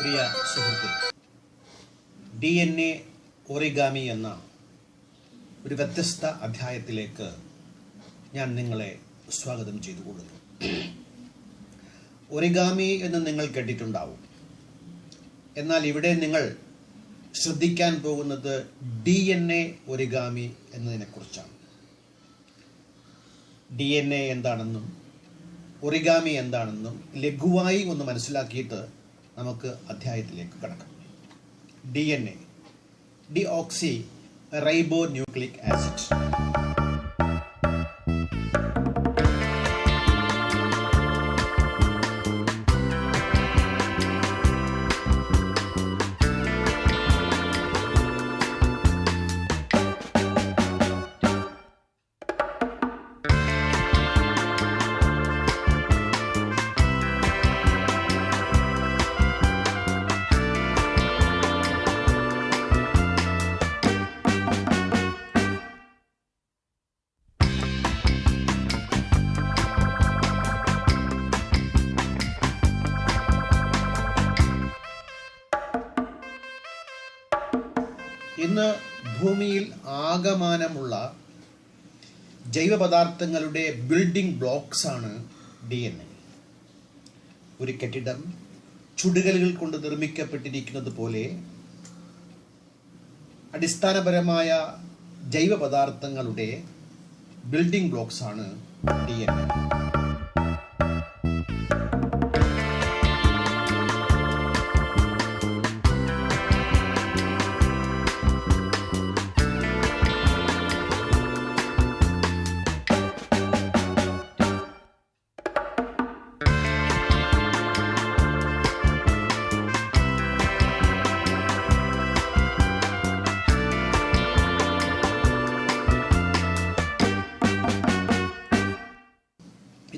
പ്രിയ സുഹൃത്തെ, DNA origami എന്ന ഒരു വ്യത്യസ്ത അധ്യായത്തിലേക്ക് ഞാൻ നിങ്ങളെ സ്വാഗതം ചെയ്തുകൊള്ളുന്നു. ഒറിഗാമി എന്ന് നിങ്ങൾ കേട്ടിട്ടുണ്ടാവും. എന്നാൽ ഇവിടെ നിങ്ങൾ ശ്രദ്ധിക്കാൻ പോകുന്നത് DNA ഒറിഗാമി എന്നതിനെക്കുറിച്ചാണ്. DNA എന്താണെന്നും ഒറിഗാമി എന്താണെന്നും ലഘുവായി ഒന്ന് മനസ്സിലാക്കിയിട്ട് നമുക്ക് അധ്യായത്തിലേക്ക് കടക്കാം. DNA, deoxyribonucleic acid. ഇന്ന് ഭൂമിയിൽ ആകമാനമുള്ള ജൈവപദാർത്ഥങ്ങളുടെ ബിൽഡിംഗ് ബ്ലോക്സ് ആണ് DNA. ഒരു കെട്ടിടം ചുടുകല്ലുകൾ കൊണ്ട് നിർമ്മിക്കപ്പെട്ടിരിക്കുന്നത് പോലെ അടിസ്ഥാനപരമായ ജൈവപദാർത്ഥങ്ങളുടെ ബിൽഡിംഗ് ബ്ലോക്സ് ആണ് DNA.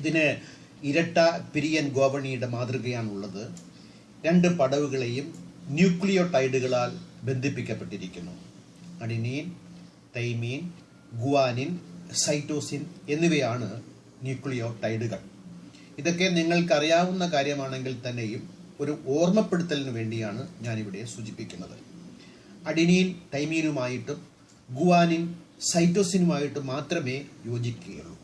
ഇതിന് ഇരട്ട പിരിയൻ ഗോവണിയുടെ മാതൃകയാണുള്ളത്. രണ്ട് പടവുകളെയും ന്യൂക്ലിയോടൈഡുകളാൽ ബന്ധിപ്പിക്കപ്പെട്ടിരിക്കുന്നു. അഡിനീൻ, തൈമീൻ, ഗുവാനിൻ, സൈറ്റോസിൻ എന്നിവയാണ് ന്യൂക്ലിയോടൈഡുകൾ. ഇതൊക്കെ നിങ്ങൾക്കറിയാവുന്ന കാര്യമാണെങ്കിൽ തന്നെയും ഒരു ഓർമ്മപ്പെടുത്തലിന് വേണ്ടിയാണ് ഞാനിവിടെ സൂചിപ്പിക്കുന്നത്. അഡിനീൻ തൈമീനുമായിട്ടും ഗുവാനിൻ സൈറ്റോസിനുമായിട്ടും മാത്രമേ യോജിക്കുകയുള്ളൂ.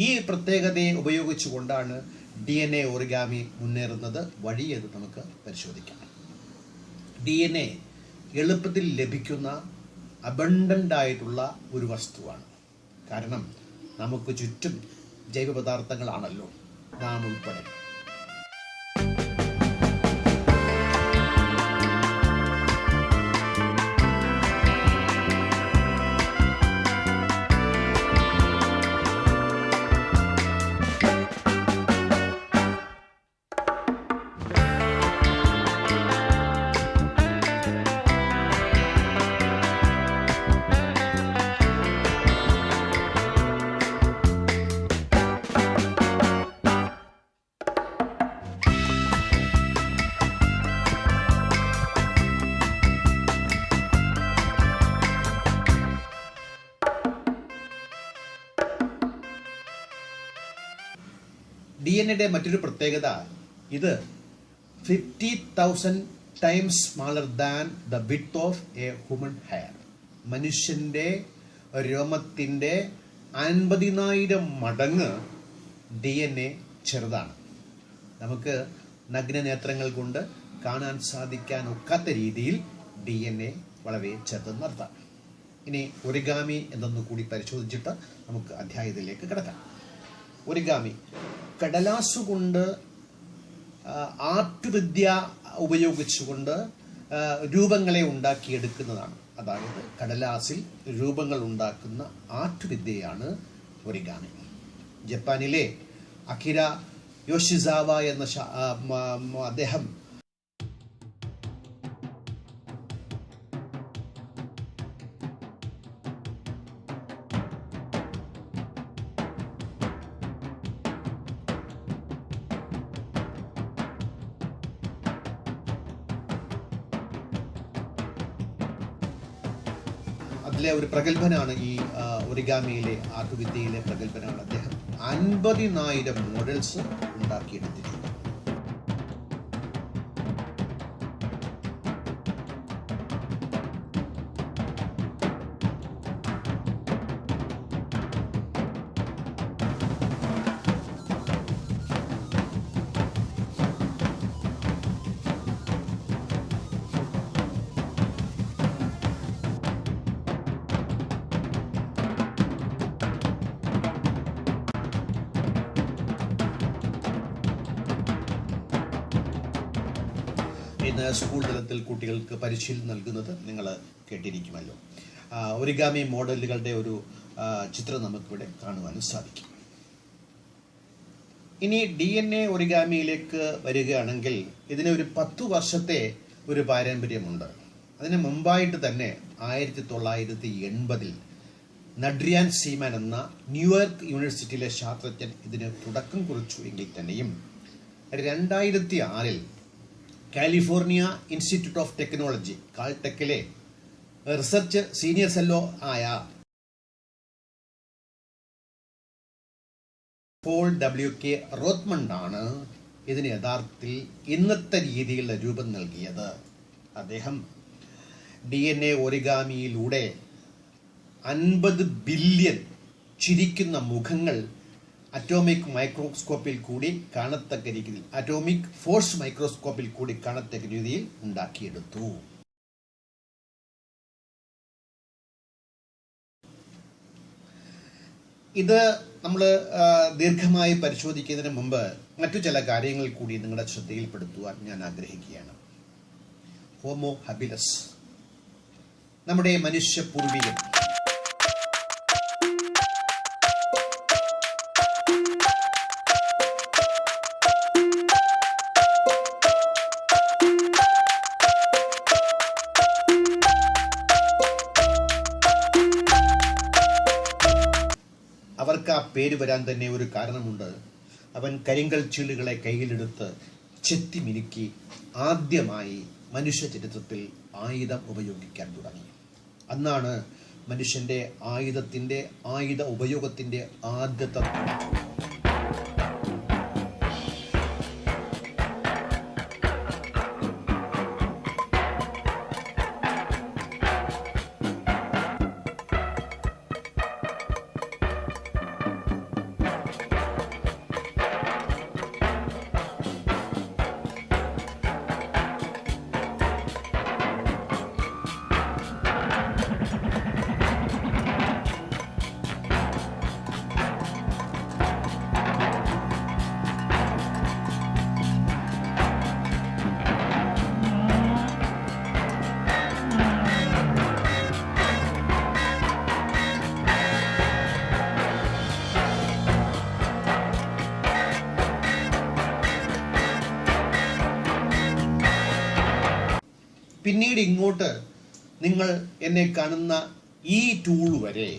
ഈ പ്രത്യേകതയെ ഉപയോഗിച്ചുകൊണ്ടാണ് DNA ഒറിഗാമി മുന്നേറുന്നത്. വഴിയത് നമുക്ക് പരിശോധിക്കാം. DNA എളുപ്പത്തിൽ ലഭിക്കുന്ന അബണ്ടൻ്റ് ആയിട്ടുള്ള ഒരു വസ്തുവാണ്. കാരണം നമുക്ക് ചുറ്റും ജൈവപദാർത്ഥങ്ങളാണല്ലോ, നാം ഉൾപ്പെടെ. DNAയുടെ മറ്റൊരു പ്രത്യേകത, ഇത് 50,000 times smaller than the width of A human hair. മനുഷ്യന്റെ രോമത്തിന്റെ 50,000 മടങ്ങ് DNA ചെറുതാണ്. നമുക്ക് നഗ്നനേത്രങ്ങൾ കൊണ്ട് കാണാൻ സാധിക്കാൻ ഒക്കാത്ത രീതിയിൽ DNA വളരെ ചെറുതെന്നർത്ഥം. ഇനി ഒറിഗാമി എന്തെന്ന് കൂടി പരിശോധിച്ചിട്ട് നമുക്ക് അധ്യായത്തിലേക്ക് കിടക്കാം. ഒറിഗാമി കടലാസുകൊണ്ട് ആർട്ടുവിദ്യ ഉപയോഗിച്ചുകൊണ്ട് രൂപങ്ങളെ ഉണ്ടാക്കിയെടുക്കുന്നതാണ്. അതായത് കടലാസിൽ രൂപങ്ങൾ ഉണ്ടാക്കുന്ന ആർട്ടുവിദ്യയാണ് ഒറിഗാമി. ജപ്പാനിലെ അകിര യോഷിസാവ എന്ന അദ്ദേഹം അതിലെ ഒരു പ്രഗത്ഭനാണ് ഈ ഒറിഗാമിയിലെ ആർട്ടുവിദ്യയിലെ പ്രഗത്ഭനാണ് അദ്ദേഹം. 50,000 മോഡൽസ് ഉണ്ടാക്കിയെടുത്തിട്ടുണ്ട്. ഇന്ന് സ്കൂൾ തലത്തിൽ കുട്ടികൾക്ക് പരിശീലനം നൽകുന്നത് നിങ്ങൾ കേട്ടിരിക്കുമല്ലോ. ഒറിഗാമി മോഡലുകളുടെ ഒരു ചിത്രം നമുക്കിവിടെ കാണുവാനും സാധിക്കും. ഇനി DNA ഒറിഗാമിയിലേക്ക് വരികയാണെങ്കിൽ ഇതിന് ഒരു 10 വർഷത്തെ ഒരു പാരമ്പര്യമുണ്ട്. അതിന് മുമ്പായിട്ട് തന്നെ 1980 നഡ്രിയാൻ സീമാൻ എന്ന ന്യൂയോർക്ക് യൂണിവേഴ്സിറ്റിയിലെ ശാസ്ത്രജ്ഞൻ ഇതിന് തുടക്കം കുറിച്ചു എങ്കിൽ തന്നെയും 2006 കാലിഫോർണിയ ഇൻസ്റ്റിറ്റ്യൂട്ട് ഓഫ് ടെക്നോളജി കാൾടെക്കിലെ റിസർച്ച് സീനിയർ ഫെല്ലോ ആയ പോൾ WK റോത്മണ്ടാണ് ഇതിന് യഥാർത്ഥത്തിൽ ഇന്നത്തെ രീതിയിലുള്ള രൂപം നൽകിയത്. അദ്ദേഹം DNA ഒറിഗാമിയിലൂടെ 50 ബില്യൺ ചിരിക്കുന്ന മുഖങ്ങൾ അറ്റോമിക് മൈക്രോസ്കോപ്പിൽ കൂടി കാണത്തക്ക രീതിയിൽ, അറ്റോമിക് ഫോഴ്സ് മൈക്രോസ്കോപ്പിൽ കൂടി കാണത്തക്ക രീതിയിൽ ഉണ്ടാക്കിയെടുത്തു. ഇത് നമ്മൾ ദീർഘമായി പരിശോധിക്കുന്നതിന് മുമ്പ് മറ്റു ചില കാര്യങ്ങൾ കൂടി നിങ്ങളുടെ ശ്രദ്ധയിൽപ്പെടുത്തുവാൻ ഞാൻ ആഗ്രഹിക്കുകയാണ്. ഹോമോ ഹബിലസ്, നമ്മുടെ മനുഷ്യ പൂർവികൻ, അവർക്ക് ആ പേര് വരാൻ തന്നെ ഒരു കാരണമുണ്ട്. അവൻ കരിങ്കൽ ചീളുകളെ കയ്യിലെടുത്ത് ചെത്തി മിനുക്കി ആദ്യമായി മനുഷ്യ ചരിത്രത്തിൽ ആയുധം ഉപയോഗിക്കാൻ തുടങ്ങി. അന്നാണ് മനുഷ്യന്റെ ആയുധ ഉപയോഗത്തിന്റെ ആദ്യത്തെ പിന്നീട് ഇങ്ങോട്ട് നിങ്ങൾ എന്നെ കാണുന്ന ഈ ടൂൾ വരെ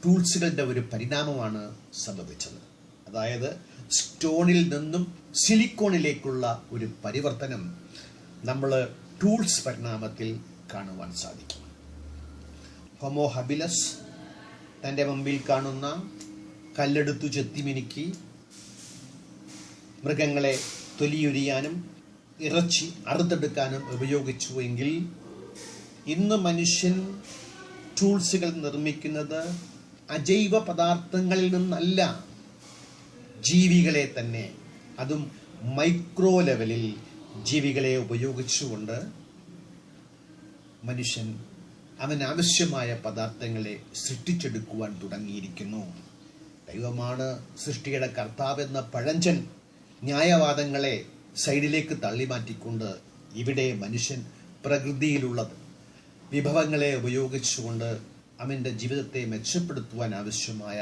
ടൂൾസുകളുടെ ഒരു പരിണാമമാണ് സംഭവിച്ചത്. അതായത് സ്റ്റോണിൽ നിന്നും സിലിക്കോണിലേക്കുള്ള ഒരു പരിവർത്തനം നമ്മൾ ടൂൾസ് പരിണാമത്തിൽ കാണുവാൻ സാധിക്കും. ഹോമോ ഹബിലസ് തൻ്റെ മുമ്പിൽ കാണുന്ന കല്ലെടുത്തു ചെത്തിമിനുക്കി മൃഗങ്ങളെ തൊലിയുരിയാനും ഇറച്ചി അറുത്തെടുക്കാനും ഉപയോഗിച്ചു എങ്കിൽ ഇന്ന് മനുഷ്യൻ ടൂൾസുകൾ നിർമ്മിക്കുന്നത് അജൈവ പദാർത്ഥങ്ങളിൽ നിന്നല്ല, ജീവികളെ തന്നെ, അതും മൈക്രോ ലെവലിൽ ജീവികളെ ഉപയോഗിച്ചുകൊണ്ട് മനുഷ്യൻ അവൻ ആവശ്യമായ പദാർത്ഥങ്ങളെ സൃഷ്ടിച്ചെടുക്കുവാൻ തുടങ്ങിയിരിക്കുന്നു. ദൈവമാണ് സൃഷ്ടിയുടെ കർത്താവെന്ന പഴഞ്ചൻ ന്യായവാദങ്ങളെ സൈഡിലേക്ക് തള്ളിമാറ്റിക്കൊണ്ട് ഇവിടെ മനുഷ്യൻ പ്രകൃതിയിലുള്ളത് വിഭവങ്ങളെ ഉപയോഗിച്ചുകൊണ്ട് അവൻ്റെ ജീവിതത്തെ മെച്ചപ്പെടുത്തുവാൻ ആവശ്യമായ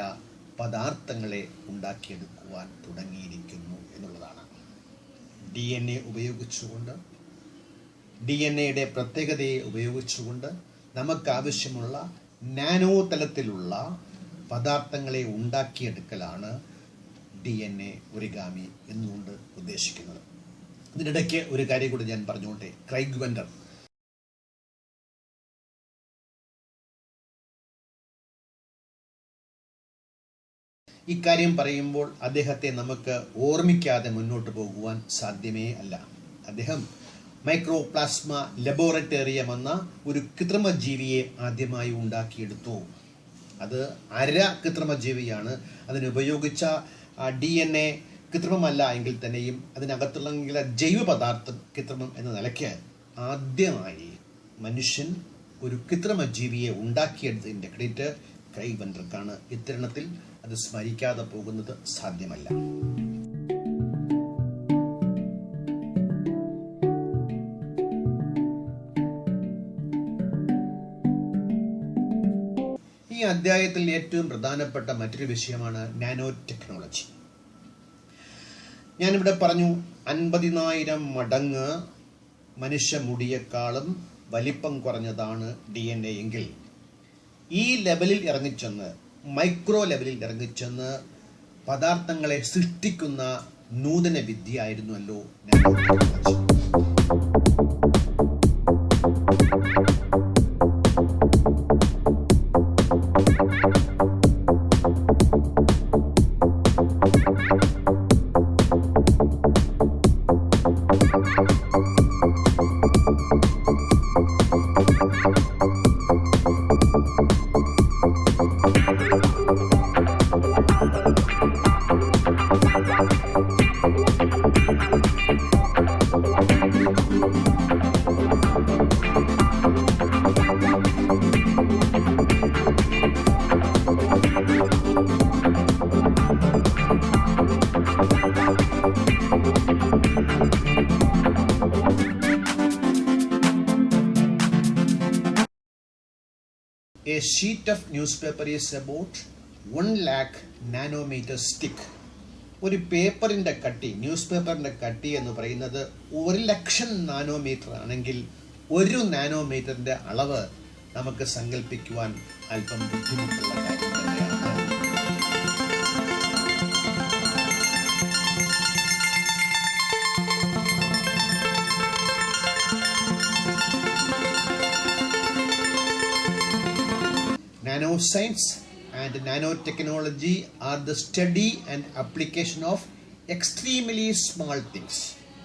പദാർത്ഥങ്ങളെ ഉണ്ടാക്കിയെടുക്കുവാൻ തുടങ്ങിയിരിക്കുന്നു എന്നുള്ളതാണ്. DNA ഉപയോഗിച്ചുകൊണ്ട്, DNA പ്രത്യേകതയെ ഉപയോഗിച്ചുകൊണ്ട് നമുക്കാവശ്യമുള്ള നാനോ തലത്തിലുള്ള പദാർത്ഥങ്ങളെ ഉണ്ടാക്കിയെടുക്കലാണ് DNA ഒറിഗാമി എന്നുകൊണ്ട് ഉദ്ദേശിക്കുന്നത്. ഇതിനിടയ്ക്ക് ഒരു കാര്യം കൂടി ഞാൻ പറഞ്ഞുകൊണ്ടേ, ക്രൈഗ് വെൻഡർ ഇക്കാര്യം പറയുമ്പോൾ അദ്ദേഹത്തെ നമുക്ക് ഓർമ്മിക്കാതെ മുന്നോട്ട് പോകുവാൻ സാധ്യമേ അല്ല. അദ്ദേഹം മൈക്രോപ്ലാസ്മ ലബോറട്ടറിയം എന്ന ഒരു കൃത്രിമ ജീവിയെ ആദ്യമായി ഉണ്ടാക്കിയെടുത്തു. അത് കൃത്രിമ ജീവിയാണ്. അതിനുപയോഗിച്ച DNA കൃത്രിമമല്ല എങ്കിൽ തന്നെയും അതിനകത്തുള്ള ജൈവ പദാർത്ഥം കൃത്രിമം എന്ന നിലയ്ക്ക് ആദ്യമായി മനുഷ്യൻ ഒരു കൃത്രിമ ജീവിയെ ഉണ്ടാക്കിയെടുത്തതിൻ്റെ ക്രെഡിറ്റ് ക്രൈഗ് വെൻഡർക്കാണ്. ഇത്തരണത്തിൽ അത് സ്മരിക്കാതെ പോകുന്നത് സാധ്യമല്ല. ഈ അധ്യായത്തിൽ ഏറ്റവും പ്രധാനപ്പെട്ട മറ്റൊരു വിഷയമാണ് നാനോ ടെക്നോളജി. ഞാനിവിടെ പറഞ്ഞു 50,000 മടങ്ങ് മനുഷ്യ മുടിയേക്കാളും വലിപ്പം കുറഞ്ഞതാണ് DNA എങ്കിൽ ഈ ലെവലിൽ ഇറങ്ങിച്ചെന്ന്, മൈക്രോ ലെവലിൽ ഇറങ്ങിച്ചെന്ന് പദാർത്ഥങ്ങളെ സൃഷ്ടിക്കുന്ന നൂതന വിദ്യയായിരുന്നുവല്ലോ nano technology. A sheet of newspaper is about 1 lakh nanometers thick. ഒരു പേപ്പറിൻ്റെ കട്ടി, ന്യൂസ് പേപ്പറിൻ്റെ കട്ടി എന്ന് പറയുന്നത് 1,00,000 നാനോമീറ്റർ ആണെങ്കിൽ 1 നാനോമീറ്ററിൻ്റെ അളവ് നമുക്ക് സങ്കല്പിക്കുവാൻ അല്പം ബുദ്ധിമുട്ടുള്ള കാര്യം തന്നെയാണ്. Nanoscience and nanotechnology are the study and application of extremely small things.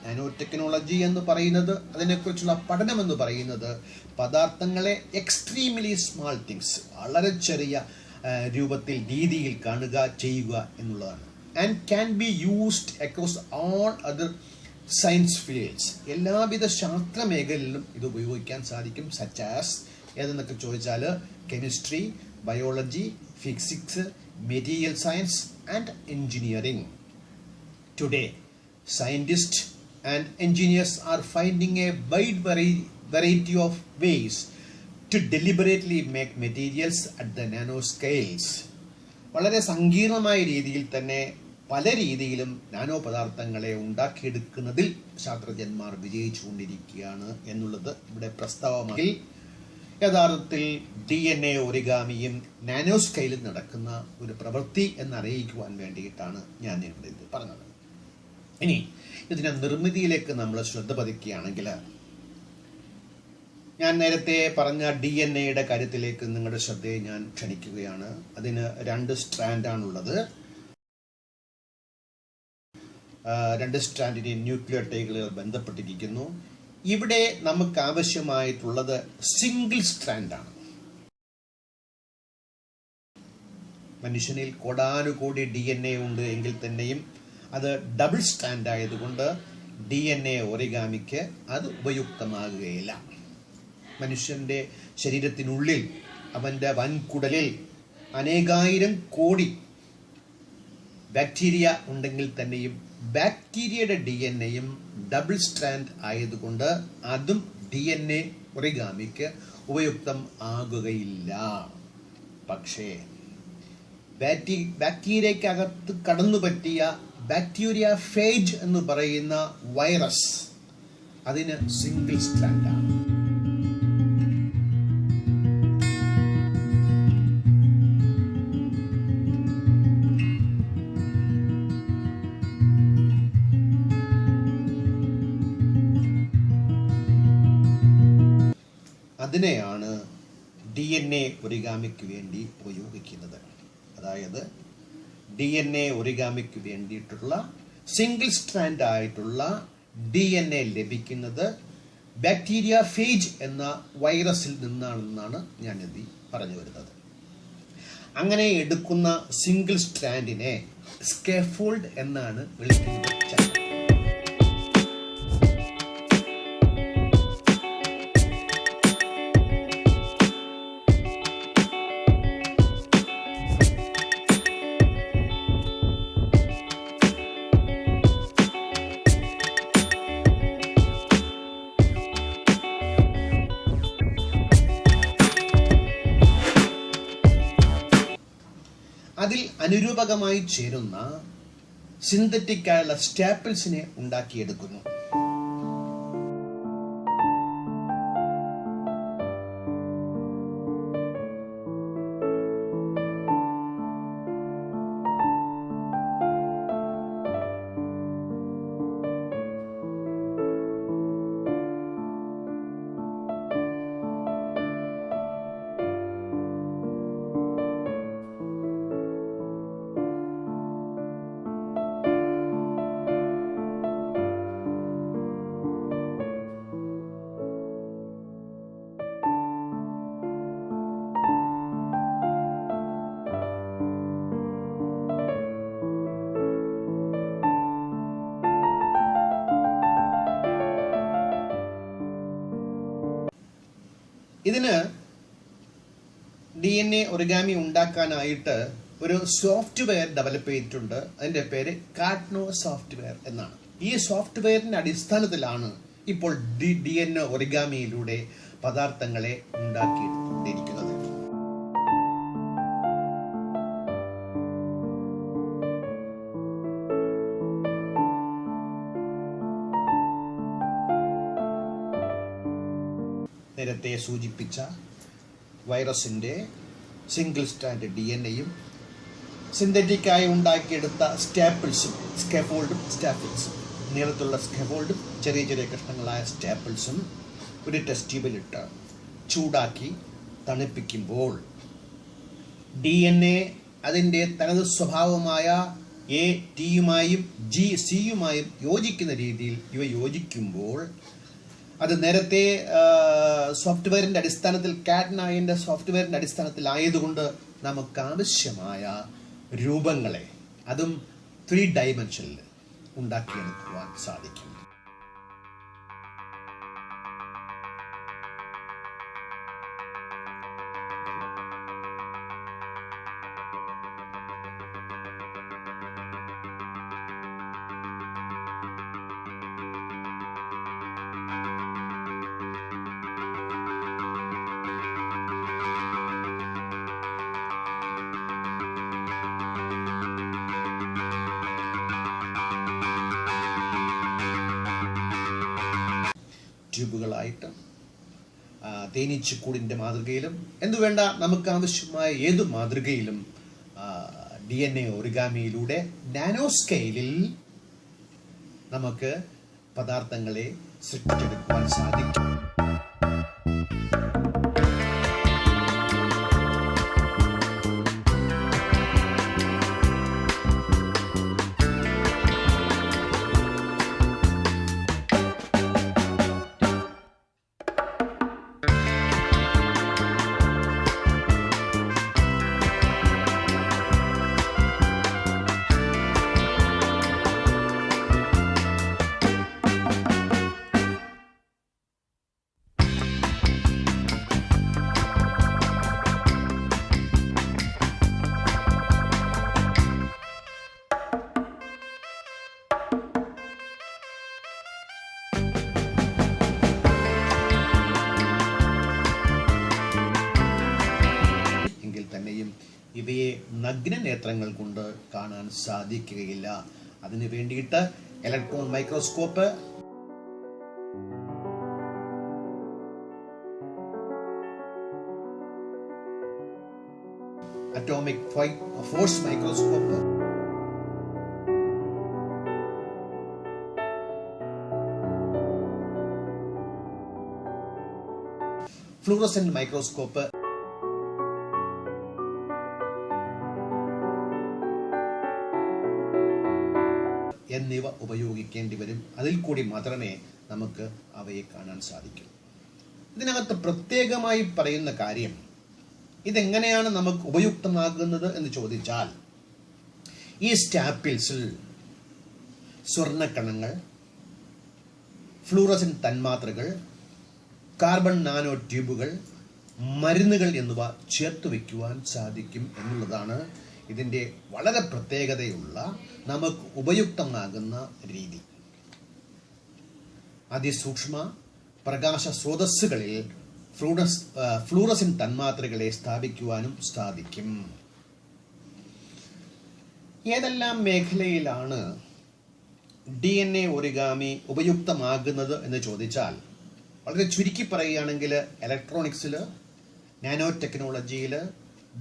Nanotechnology എന്ന് പറയുന്നത്, അതിനെക്കുറിച്ചുള്ള പഠനം എന്ന് പറയുന്നത് പദാർത്ഥങ്ങളെ എക്സ്ട്രീംലി സ്മാൾ തിങ്സ്, വളരെ ചെറിയ രൂപത്തിൽ, രീതിയിൽ കാണുക, ചെയ്യുക എന്നുള്ളതാണ്. And can be used across all other science fields. എല്ലാവിധ ശാസ്ത്ര മേഖലയിലും ഇത് ഉപയോഗിക്കാൻ സാധിക്കും. സച്ച് ആസ് ഏതെന്നൊക്കെ ചോദിച്ചാൽ chemistry, biology, physics, material science and engineering. Today scientists and engineers are finding a wide variety of ways to deliberately make materials at the nanoscales. വളരെ സങ്കീർണമായ രീതിയിൽ തന്നെ പല രീതിയിലും നാനോ പദാർത്ഥങ്ങളെ ഉണ്ടാക്കിയെടുക്കുന്നതിൽ ശാസ്ത്രജ്ഞന്മാർ വിജയിച്ചുകൊണ്ടിരിക്കുകയാണ് എന്നുള്ളത് ഇവിടെ പ്രസ്താവമായി. യഥാർത്ഥത്തിൽ DNA ഒറിഗാമിയും നാനോ സ്കെയിലും നടക്കുന്ന ഒരു പ്രവൃത്തി എന്നറിയിക്കുവാൻ വേണ്ടിയിട്ടാണ് ഞാൻ ഇവിടെ ഇത് പറഞ്ഞത്. ഇനി ഇതിൻ്റെ നിർമ്മിതിയിലേക്ക് നമ്മൾ ശ്രദ്ധ പതിക്കുകയാണെങ്കിൽ, ഞാൻ നേരത്തെ പറഞ്ഞ DNA കാര്യത്തിലേക്ക് നിങ്ങളുടെ ശ്രദ്ധയെ ഞാൻ ക്ഷണിക്കുകയാണ്. അതിന് 2 സ്ട്രാൻഡാണുള്ളത്. 2 സ്ട്രാൻഡിന്റെ ന്യൂക്ലിയോടൈഡുകൾ ബന്ധപ്പെട്ടിരിക്കുന്നു. ഇവിടെ നമുക്ക് ആവശ്യമായിട്ടുള്ളത് സിംഗിൾ സ്ട്രാൻഡാണ്. മനുഷ്യനിൽ കോടാനുകോടി DNA ഉണ്ട് എങ്കിൽ തന്നെയും അത് ഡബിൾ സ്ട്രാൻഡ് ആയതുകൊണ്ട് DNA ഒറിഗാമിക്ക് അത് ഉപയുക്തമാകുകയില്ല. മനുഷ്യൻ്റെ ശരീരത്തിനുള്ളിൽ അവൻ്റെ വൻകുടലിൽ അനേകായിരം കോടി ബാക്ടീരിയ ഉണ്ടെങ്കിൽ തന്നെയും ബാക്ടീരിയയുടെ DNA ഡബിൾ സ്ട്രാൻഡ് ആയതുകൊണ്ട് അതും DNA ഒറിഗാമിക്ക് ഉപയുക്തം ആകുകയില്ല. പക്ഷേ ബാക്ടീരിയക്കകത്ത് കടന്നു പറ്റിയ ബാക്ടീരിയ ഫേജ് എന്ന് പറയുന്ന വൈറസ് അതിന് സിംഗിൾ സ്ട്രാൻഡാണ്. അതിനെയാണ് DNA ഒറിഗാമിക്ക് വേണ്ടി ഉപയോഗിക്കുന്നത്. അതായത് DNA ഒറിഗാമിക്ക് വേണ്ടിയിട്ടുള്ള സിംഗിൾ സ്ട്രാൻഡ് ആയിട്ടുള്ള DNA ലഭിക്കുന്നത് ബാക്ടീരിയ ഫേജ് എന്ന വൈറസിൽ നിന്നാണെന്നാണ് ഞാനിത് പറഞ്ഞു വരുന്നത്. അങ്ങനെ എടുക്കുന്ന സിംഗിൾ സ്ട്രാൻഡിനെ സ്കാഫോൾഡ് എന്നാണ് വിളിക്കുന്നത്. അതിൽ അനുരൂപകമായി ചേരുന്ന സിന്തറ്റിക് ആയുള്ള സ്റ്റാപ്പിൾസിനെ ഉണ്ടാക്കിയെടുക്കുന്നു. ഇതിന് DNA ഒറിഗാമി ഉണ്ടാക്കാനായിട്ട് ഒരു സോഫ്റ്റ്വെയർ ഡെവലപ്പ് ചെയ്തിട്ടുണ്ട്. അതിൻ്റെ പേര് കാഡ്നോ സോഫ്റ്റ്വെയർ എന്നാണ്. ഈ സോഫ്റ്റ്വെയറിൻ്റെ അടിസ്ഥാനത്തിലാണ് ഇപ്പോൾ DNA ഒറിഗാമിയിലൂടെ പദാർത്ഥങ്ങളെ ഉണ്ടാക്കിയെടുത്തുകൊണ്ടിരിക്കുന്നത്. നേരത്തെ സൂചിപ്പിച്ച വൈറസിൻ്റെ സിംഗിൾ സ്റ്റാൻഡ് DNAയും സിന്തറ്റിക്കായി ഉണ്ടാക്കിയെടുത്ത സ്റ്റാപ്പിൾസും സ്റ്റാപ്പിൾസും നീളത്തുള്ള സ്കാഫോൾഡും ചെറിയ ചെറിയ കഷ്ണങ്ങളായ സ്റ്റാപ്പിൾസും ഒരു ടെസ്റ്റ് ട്യൂബിലിട്ട് ചൂടാക്കി തണുപ്പിക്കുമ്പോൾ DNA അതിൻ്റെ തനത് സ്വഭാവമായ ATയുമായും GCയുമായും യോജിക്കുന്ന രീതിയിൽ ഇവ യോജിക്കുമ്പോൾ അത് നേരത്തെ സോഫ്റ്റ്വെയറിൻ്റെ അടിസ്ഥാനത്തിൽ കാഡ്നോയുടെ സോഫ്റ്റ്വെയറിൻ്റെ അടിസ്ഥാനത്തിലായതുകൊണ്ട് നമുക്ക് ആവശ്യമായ രൂപങ്ങളെ അതും 3 ഡയമെൻഷനിൽ ഉണ്ടാക്കിയെടുക്കുവാൻ സാധിക്കും. ട്യൂബുകളായിട്ടും തേനീച്ചക്കൂടിൻ്റെ മാതൃകയിലും എന്തുവേണ്ട നമുക്ക് ആവശ്യമായ ഏതു മാതൃകയിലും DNA ഒറിഗാമിയിലൂടെ നാനോ സ്കെയിലിൽ നമുക്ക് പദാർത്ഥങ്ങളെ സൃഷ്ടിച്ചെടുക്കുവാൻ സാധിക്കും. നഗ്ന നേത്രങ്ങൾ കൊണ്ട് കാണാൻ സാധിക്കുകയില്ല. അതിനു വേണ്ടിയിട്ട് electron microscope, atomic force microscope, fluorescent microscope എന്നിവ ഉപയോഗിക്കേണ്ടി വരും. അതിൽ കൂടി മാത്രമേ നമുക്ക് അവയെ കാണാൻ സാധിക്കൂ. ഇതിനകത്ത് പ്രത്യേകമായി പറയുന്ന കാര്യം, ഇതെങ്ങനെയാണ് നമുക്ക് ഉപയുക്തമാകുന്നത് എന്ന് ചോദിച്ചാൽ, ഈ സ്റ്റാപ്പിൾസിൽ സ്വർണ്ണക്കണങ്ങൾ, ഫ്ലൂറസെന്റ് തന്മാത്രകൾ, കാർബൺ നാനോ ട്യൂബുകൾ, മരുന്നുകൾ എന്നിവ ചേർത്ത് വയ്ക്കുവാൻ സാധിക്കും എന്നുള്ളതാണ് ഇതിൻ്റെ വളരെ പ്രത്യേകതയുള്ള, നമുക്ക് ഉപയുക്തമാകുന്ന രീതി. അതിസൂക്ഷ്മ പ്രകാശ സ്രോതസ്സുകളിൽ ഫ്ലൂറസെന്റ് തന്മാത്രകളെ സ്ഥാപിക്കുവാനും സാധിക്കും. ഏതെല്ലാം മേഖലയിലാണ് DNA ഒറിഗാമി ഉപയുക്തമാകുന്നത് എന്ന് ചോദിച്ചാൽ, വളരെ ചുരുക്കി പറയുകയാണെങ്കിൽ ഇലക്ട്രോണിക്സിൽ, നാനോ ടെക്നോളജിയിൽ,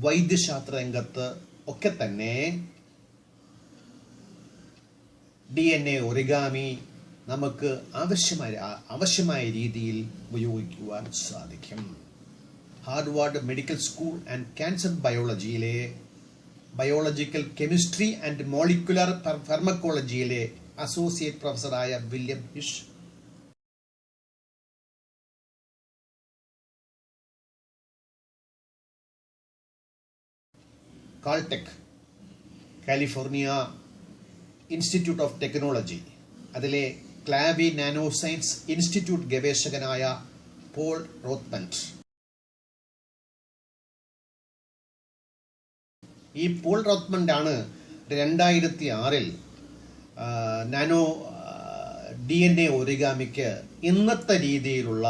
വൈദ്യശാസ്ത്ര രംഗത്ത് ഒക്കെ തന്നെ DNA ഒറിഗാമി നമുക്ക് ആവശ്യമായ രീതിയിൽ ഉപയോഗിക്കുവാൻ സാധിക്കും. Harvard medical school and cancer ബയോളജിയിലെ ബയോളജിക്കൽ കെമിസ്ട്രി ആൻഡ് മോളിക്കുലർ ഫാർമക്കോളജിയിലെ അസോസിയേറ്റ് പ്രൊഫസറായ വില്യം ഹിഷ്, Caltech, California Institute of Technology, അതിലെ ക്ലാബി നാനോ സയൻസ് ഇൻസ്റ്റിറ്റ്യൂട്ട് ഗവേഷകനായ പോൾ റോത്ത്മൻഡ്. ഈ പോൾ റോത്ത്മൻഡ് ആണ് 2006 നാനോ DNA ഒറിഗാമിക്ക് ഇന്നത്തെ രീതിയിലുള്ള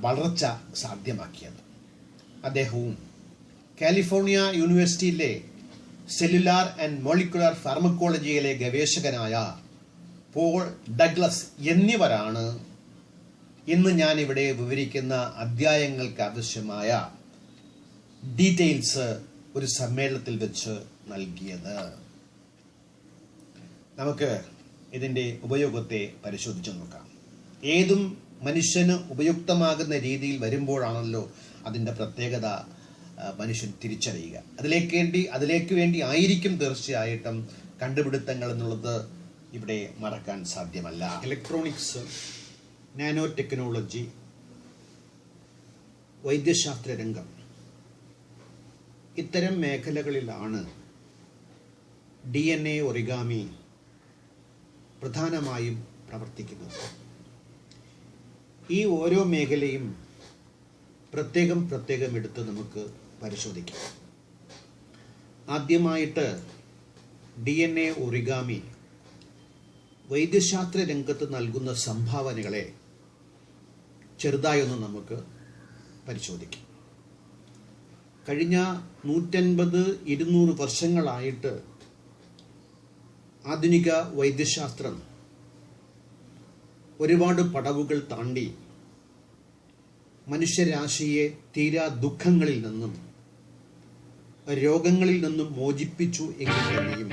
വളർച്ച സാധ്യമാക്കിയത്. അദ്ദേഹവും കാലിഫോർണിയ യൂണിവേഴ്സിറ്റിയിലെ സെല്ലുലാർ ആൻഡ് മോളിക്കുലർ ഫാർമക്കോളജിയിലെ ഗവേഷകനായ പോൾ ഡഗ്ലസ് എന്നിവരാണ് ഇന്ന് ഞാനിവിടെ വിവരിക്കുന്ന അധ്യായങ്ങൾക്ക് ആവശ്യമായ ഡീറ്റെയിൽസ് ഒരു സമ്മേളനത്തിൽ വെച്ച് നൽകിയത്. നമുക്ക് ഇതിൻ്റെ ഉപയോഗത്തെ പരിശോധിച്ചു നോക്കാം. ഏതും മനുഷ്യന് ഉപയുക്തമാകുന്ന രീതിയിൽ വരുമ്പോഴാണല്ലോ അതിൻ്റെ പ്രത്യേകത മനുഷ്യൻ തിരിച്ചറിയുക. അതിലേക്ക് വേണ്ടി ആയിരിക്കും തീർച്ചയായിട്ടും കണ്ടുപിടുത്തങ്ങൾ എന്നുള്ളത് ഇവിടെ മറക്കാൻ സാധ്യമല്ല. ഇലക്ട്രോണിക്സ്, നാനോ ടെക്നോളജി, വൈദ്യശാസ്ത്ര രംഗം, ഇത്തരം മേഖലകളിലാണ് DNA ഒറിഗാമി പ്രധാനമായും പ്രവർത്തിക്കുന്നത്. ഈ ഓരോ മേഖലയും പ്രത്യേകം എടുത്ത് നമുക്ക് പരിശോധിക്കാം. ആദ്യമായിട്ട് DNA ഒറിഗാമി വൈദ്യശാസ്ത്ര രംഗത്ത് നൽകുന്ന സംഭാവനകളെ ചെറുതായൊന്ന് നമുക്ക് പരിശോധിക്കാം. കഴിഞ്ഞ 150-200 വർഷങ്ങളായിട്ട് ആധുനിക വൈദ്യശാസ്ത്രം ഒരുപാട് പടവുകൾ താണ്ടി മനുഷ്യരാശിയെ തീരാ ദുഃഖങ്ങളിൽ നിന്നും രോഗങ്ങളിൽ നിന്നും മോചിപ്പിച്ചു എങ്കിൽ തന്നെയും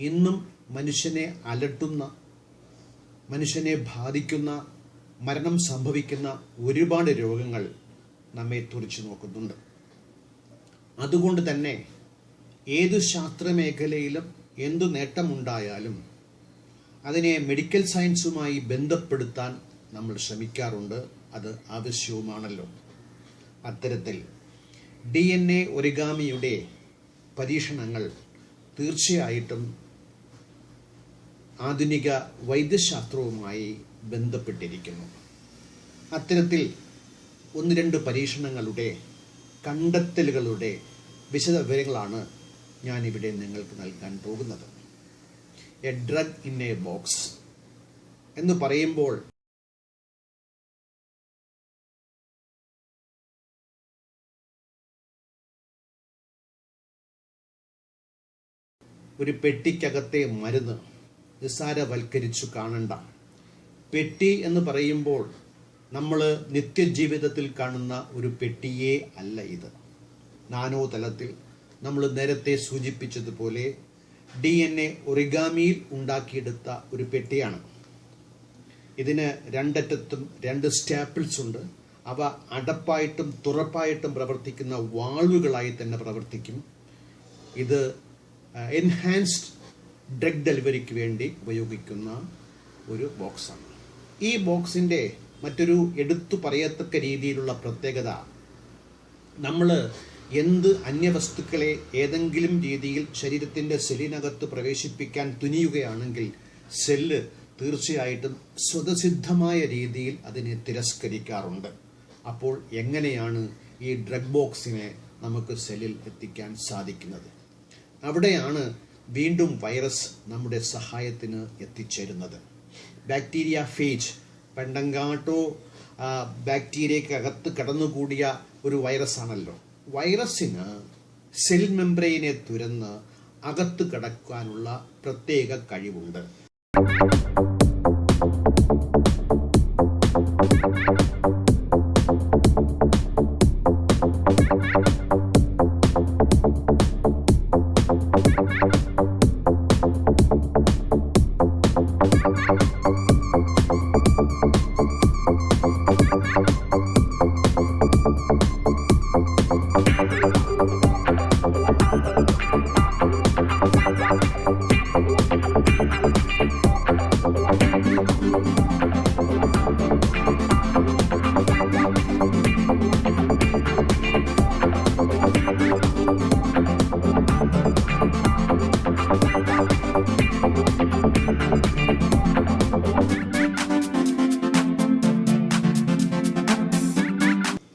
ഇന്നും മനുഷ്യനെ അലട്ടുന്ന, മനുഷ്യനെ ബാധിക്കുന്ന, മരണം സംഭവിക്കുന്ന ഒരുപാട് രോഗങ്ങൾ നമ്മെ തുറിച്ചു നോക്കുന്നുണ്ട്. അതുകൊണ്ട് തന്നെ ഏതു ശാസ്ത്രമേഖലയിലും എന്തു നേട്ടമുണ്ടായാലും അതിനെ മെഡിക്കൽ സയൻസുമായി ബന്ധപ്പെടുത്താൻ നമ്മൾ ശ്രമിക്കാറുണ്ട്. അത് ആവശ്യവുമാണല്ലോ. അത്തരത്തിൽ DNA ഒറിഗാമിയുടെ പരീക്ഷണങ്ങൾ തീർച്ചയായിട്ടും ആധുനിക വൈദ്യശാസ്ത്രവുമായി ബന്ധപ്പെട്ടിരിക്കുന്നു. അത്തരത്തിൽ ഒന്ന് രണ്ട് പരീക്ഷണങ്ങളുടെ കണ്ടെത്തലുകളുടെ വിശദ വിവരങ്ങളാണ് ഞാനിവിടെ നിങ്ങൾക്ക് നൽകാൻ പോകുന്നത്. A drug in A box എന്ന് പറയുമ്പോൾ ഒരു പെട്ടിക്കകത്തെ മരുന്ന് നിസ്സാരവൽക്കരിച്ചു കാണണ്ട. പെട്ടി എന്ന് പറയുമ്പോൾ നമ്മൾ നിത്യജീവിതത്തിൽ കാണുന്ന ഒരു പെട്ടിയേ അല്ല ഇത്. നാനോ തലത്തിൽ നമ്മൾ നേരത്തെ സൂചിപ്പിച്ചതുപോലെ DNA ഒറിഗാമിയിൽ ഉണ്ടാക്കിയെടുത്ത ഒരു പെട്ടിയാണ്. ഇതിന് രണ്ടറ്റത്തും 2 സ്റ്റാപ്പിൾസ് ഉണ്ട്. അവ അടപ്പായിട്ടും തുറപ്പായിട്ടും പ്രവർത്തിക്കുന്ന വാൾവുകളായി തന്നെ പ്രവർത്തിക്കും. ഇത് എൻഹാൻസ്ഡ് ഡ്രഗ് ഡെലിവറിക്ക് വേണ്ടി ഉപയോഗിക്കുന്ന ഒരു ബോക്സാണ്. ഈ ബോക്സിൻ്റെ മറ്റൊരു എടുത്തു പറയത്തക്ക രീതിയിലുള്ള പ്രത്യേകത, നമ്മൾ എന്ത് അന്യവസ്തുക്കളെ ഏതെങ്കിലും രീതിയിൽ ശരീരത്തിൻ്റെ സെല്ലിനകത്ത് പ്രവേശിപ്പിക്കാൻ തുനിയുകയാണെങ്കിൽ സെല്ല് തീർച്ചയായിട്ടും സ്വതസിദ്ധമായ രീതിയിൽ അതിനെ തിരസ്കരിക്കാറുണ്ട്. അപ്പോൾ എങ്ങനെയാണ് ഈ ഡ്രഗ് ബോക്സിനെ നമുക്ക് സെല്ലിൽ എത്തിക്കാൻ സാധിക്കുന്നത്? അവിടെയാണ് വീണ്ടും വൈറസ് നമ്മുടെ സഹായത്തിന് എത്തിച്ചേരുന്നത്. ബാക്ടീരിയ ഫേജ് പണ്ടങ്കാട്ടോ ബാക്ടീരിയക്കകത്ത് കടന്നുകൂടിയ ഒരു വൈറസ് ആണല്ലോ. വൈറസിന് സെൽ മെംബ്രെയിനെ തുരന്ന് അകത്ത് കടക്കാനുള്ള പ്രത്യേക കഴിവുണ്ട്.